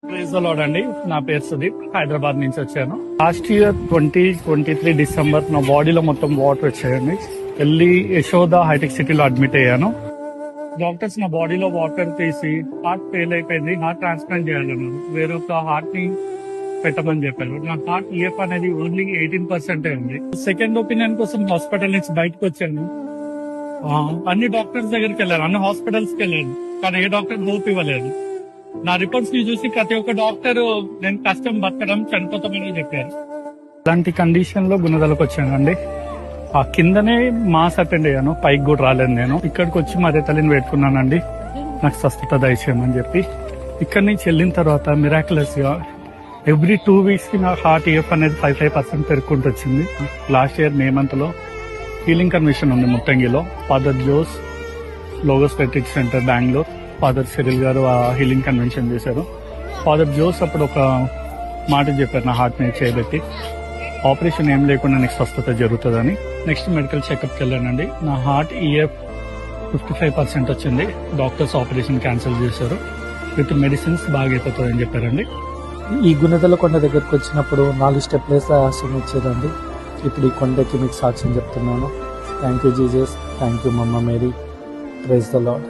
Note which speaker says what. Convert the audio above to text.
Speaker 1: Praise the lord అండి. నా పేరు సుదీప్, హైదరాబాద్ నుంచి వచ్చాను. లాస్ట్ ఇయర్ 2023 డిసెంబర్ నా బాడీలో మొత్తం వాటర్ వచ్చాయండి. వెళ్ళి యశోద హైటెక్ సిటీలో అడ్మిట్ అయ్యాను. డాక్టర్స్ నా బాడీలో వాటర్ తీసి హార్ట్ ఫెయిల్ అయిపోయింది, హార్ట్ ట్రాన్స్ప్లాంట్ చేయాలన్నారు. వేరొక హార్ట్ ని పెట్టమని చెప్పారు. నా హార్ట్ ఈఎఫ్ అనేది ఓన్లీ 18% ఉంది. సెకండ్ ఒపీనియన్ కోసం హాస్పిటల్ నుంచి బయటకు వచ్చాను. అన్ని డాక్టర్స్ దగ్గరికి వెళ్ళాను, అన్ని హాస్పిటల్స్ కి వెళ్ళాను, కానీ ఏ డాక్టర్ హోప్ ఇవ్వలేదు. నా రిపోర్ట్స్ ని చూసి ప్రతి ఒక్క డాక్టర్ నేను కష్టం బతకడం చనిపోతామని చెప్పారు. అలాంటి కండిషన్ లో గుణదలకు వచ్చానండి. ఆ కిందనే మాస్ అటెండ్ అయ్యాను, పైకి కూడా రాలేదు. నేను ఇక్కడికి వచ్చి మరే తల్లిని పెట్టుకున్నానండి, నాకు స్వస్థత దయచేయమని చెప్పి. ఇక్కడి నుంచి వెళ్ళిన తర్వాత మిరాకులస్ గా ఎవ్రీ 2 weeks కి నా హార్ట్ ఈఎఫ్ అనేది 5% పెరుగుకుంటూ వచ్చింది. లాస్ట్ ఇయర్ మే మంత్ లో హీలింగ్ కన్వెన్షన్ ఉంది ముట్టంగిలో. Father Jose Logos Patrick centre Bengaluru, father Cyril గారు ఆ హీలింగ్ కన్వెన్షన్ చేశారు. ఫాదర్ జోస్ అప్పుడు ఒక మాట చెప్పారు నా హార్ట్ మీద చేయబెట్టి, ఆపరేషన్ ఏం లేకుండా నీకు స్వస్థత జరుగుతుందని. నెక్స్ట్ మెడికల్ చెకప్కి వెళ్ళానండి. నా హార్ట్ ఈఎఫ్ 55% వచ్చింది. డాక్టర్స్ ఆపరేషన్ క్యాన్సిల్ చేశారు. విత్ మెడిసిన్స్ బాగా అయిపోతుందని చెప్పారండి.
Speaker 2: ఈ గుణదల కొండ దగ్గరకు వచ్చినప్పుడు 4 స్టెప్లేస్ ఆశయం ఇచ్చేదండి. ఇప్పుడు ఈ కొండకి మీకు సాక్ష్యం చెప్తున్నాను. Thank you Jesus, thank you మమ్మ మేరీ, ప్రైజ్ ద లార్డ్.